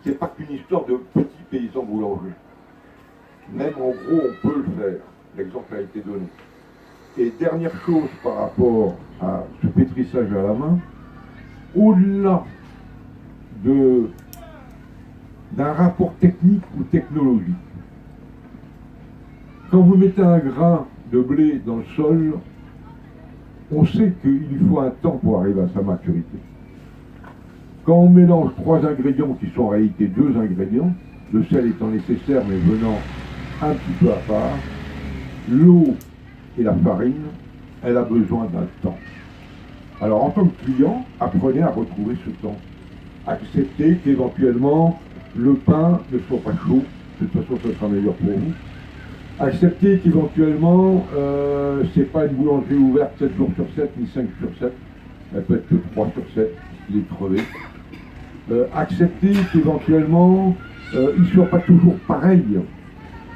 c'est pas qu'une histoire de petits paysans boulangers. Même en gros, on peut le faire. L'exemple a été donné. Et dernière chose par rapport à ce pétrissage à la main, au-delà d'un rapport technique ou technologique, quand vous mettez un grain de blé dans le sol, on sait qu'il faut un temps pour arriver à sa maturité. Quand on mélange 3 ingrédients qui sont en réalité 2 ingrédients, le sel étant nécessaire mais venant un petit peu à part, l'eau et la farine, elle a besoin d'un temps. Alors en tant que client, apprenez à retrouver ce temps. Acceptez qu'éventuellement le pain ne soit pas chaud, de toute façon ça sera meilleur pour vous. Acceptez qu'éventuellement c'est pas une boulangerie ouverte 7 jours sur 7 ni 5 sur 7, elle peut être que 3 sur 7, il est crevé. Acceptez qu'éventuellement il ne soit pas toujours pareil.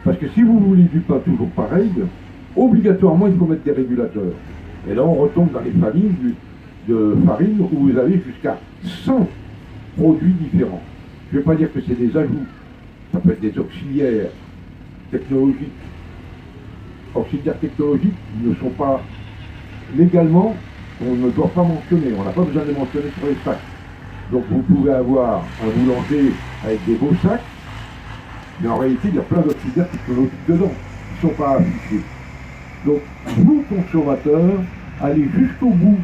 Parce que si vous voulez du pain toujours pareil, obligatoirement il faut mettre des régulateurs. Et là on retombe dans les familles de farine où vous avez jusqu'à 100 produits différents. Je ne vais pas dire que c'est des ajouts, ça peut être des auxiliaires technologiques. Auxiliaires technologiques ne sont pas légalement, on ne doit pas mentionner, on n'a pas besoin de les mentionner sur les sacs. Donc vous pouvez avoir un boulanger avec des beaux sacs, mais en réalité il y a plein d'auxiliaires technologiques dedans, qui ne sont pas affichés. Donc vous, consommateurs, allez jusqu'au bout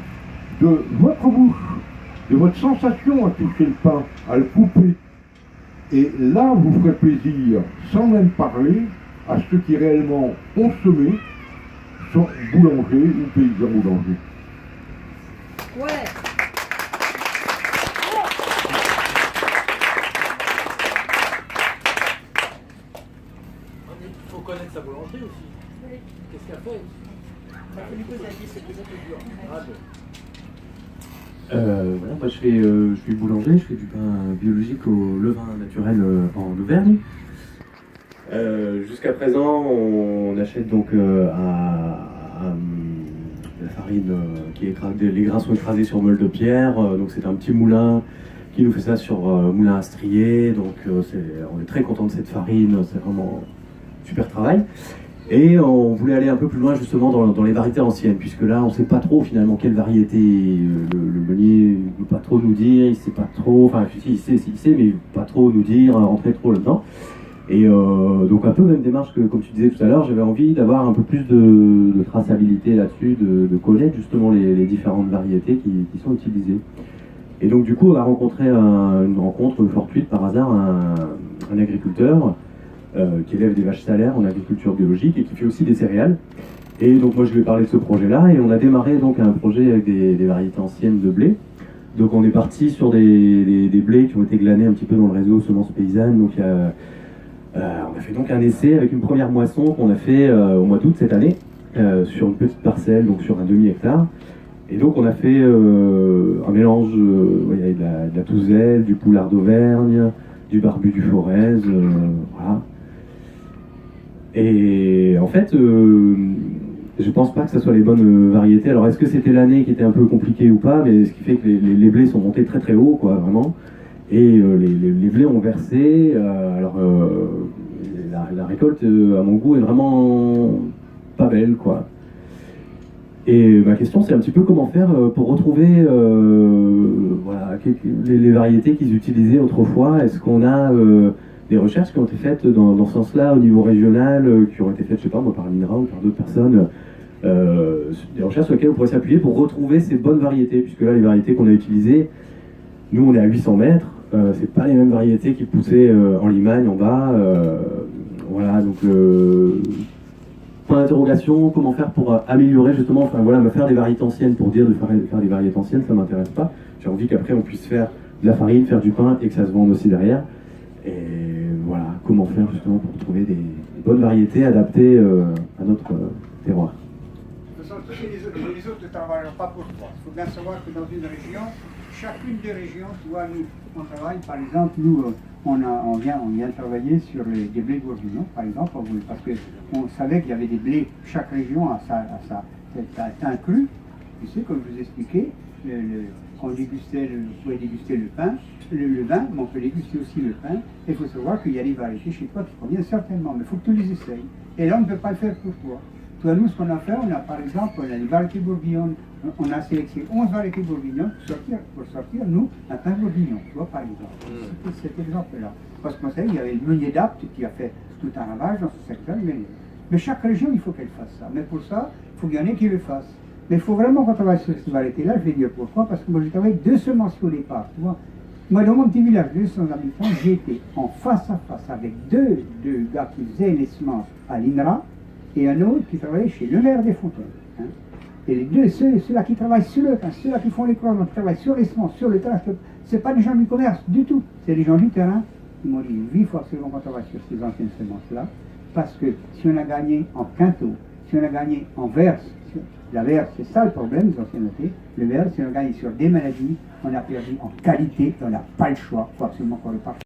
de votre bouche, de votre sensation à toucher le pain, à le couper. Et là, vous ferez plaisir, sans même parler, à ceux qui réellement ont semé, sont boulangers ou paysans boulangers. Ouais. Il faut connaître sa boulangerie aussi. Oui. Qu'est-ce qu'elle fait? Voilà, moi je suis boulanger, je fais du pain biologique au levain naturel en Auvergne. Jusqu'à présent, on achète donc la farine qui est écrasée, les grains sont écrasés sur meule de pierre, donc c'est un petit moulin qui nous fait ça sur moulin à strier, donc on est très content de cette farine, c'est vraiment super travail. Et on voulait aller un peu plus loin justement dans les variétés anciennes, puisque là on ne sait pas trop finalement quelle variété, le meunier ne veut pas trop nous dire, il ne sait pas trop, enfin si, il sait, mais il ne veut pas trop nous dire, rentrer trop là-dedans. Et donc un peu même démarche que, comme tu disais tout à l'heure, j'avais envie d'avoir un peu plus de traçabilité là-dessus, de connaître justement les différentes variétés qui sont utilisées. Et donc du coup on a rencontré une rencontre fortuite par hasard, un agriculteur qui élève des vaches salaires en agriculture biologique et qui fait aussi des céréales. Et donc moi je lui ai parlé de ce projet-là et on a démarré donc un projet avec des variétés anciennes de blé. Donc on est parti sur des blés qui ont été glanés un petit peu dans le réseau semences paysannes. Donc on a fait donc un essai avec une première moisson qu'on a fait au mois d'août cette année sur une petite parcelle, donc sur un demi-hectare. Et donc on a fait un mélange, il y avait de la touzelle, du poulard d'Auvergne, du barbu du Forez, voilà. Et en fait, je pense pas que ce soit les bonnes variétés. Alors est-ce que c'était l'année qui était un peu compliquée ou pas, mais ce qui fait que les blés sont montés très très haut, quoi, vraiment. Et les blés ont versé. La récolte, à mon goût, est vraiment pas belle, quoi. Et ma question, c'est un petit peu comment faire pour retrouver voilà, les variétés qu'ils utilisaient autrefois. Est-ce qu'on a des recherches qui ont été faites dans ce sens-là au niveau régional, qui ont été faites, je sais pas, moi, par l'INRA ou par d'autres personnes, des recherches sur lesquelles on pourrait s'appuyer pour retrouver ces bonnes variétés, puisque là, les variétés qu'on a utilisées, nous, on est à 800 mètres, c'est pas les mêmes variétés qui poussaient en Limagne, en bas, voilà, donc point d'interrogation, comment faire pour améliorer justement, enfin voilà, me faire des variétés anciennes pour dire de faire des variétés anciennes, ça m'intéresse pas. J'ai envie qu'après on puisse faire de la farine, faire du pain et que ça se vende aussi derrière. Et voilà, comment faire justement pour trouver des bonnes variétés adaptées à notre terroir. De toute façon, les autres ne travailleront pas pour toi. Il faut bien savoir que dans une région, chacune des régions, tu vois, nous, on travaille, par exemple, nous, on vient travailler sur des blés bourguignons, par exemple, parce qu'on savait qu'il y avait des blés, chaque région a sa teinte crue. Tu sais, comme je vous expliquais, on dégustait, on pouvait déguster le pain, le vin, mais on peut déguster aussi le pain. Et il faut savoir qu'il y a des variétés chez toi qui conviennent certainement, mais il faut que tu les essayes. Et là, on ne peut pas le faire pour toi. Toi, nous, ce qu'on a fait, on a par exemple, on a les variétés bourguignonnes, on a sélectionné 11 variétés bourguignonnes pour sortir, nous, un pain bourguignon, tu vois, par exemple. C'était cet exemple-là. Parce qu'on sait, il y avait le meunier d'Apt qui a fait tout un ravage dans ce secteur. Mais chaque région, il faut qu'elle fasse ça. Mais pour ça, il faut qu'il y en ait qui le fassent. Mais il faut vraiment qu'on travaille sur ces variétés-là, je vais dire pourquoi, parce que moi, j'ai travaillé 2 semences au départ, tu vois. Moi, dans mon petit village de 200 habitants, j'ai été en face à face avec deux gars qui faisaient les semences à l'INRA, et un autre qui travaillait chez le maire des Fontaines. Hein. Et les deux, ceux-là qui travaillent sur le terrain, ceux-là qui font les croisements, qui travaillent sur les semences, sur le terrain, ce n'est pas des gens du commerce du tout, c'est des gens du terrain. Ils m'ont dit, oui, il faut absolument qu'on travaille sur ces anciennes semences-là, parce que si on a gagné en quinto, si on a gagné en verse, la verse, c'est ça le problème des anciennetés, le verse, si on a gagné sur des maladies, on a perdu en qualité, on n'a pas le choix, il faut absolument qu'on reparte.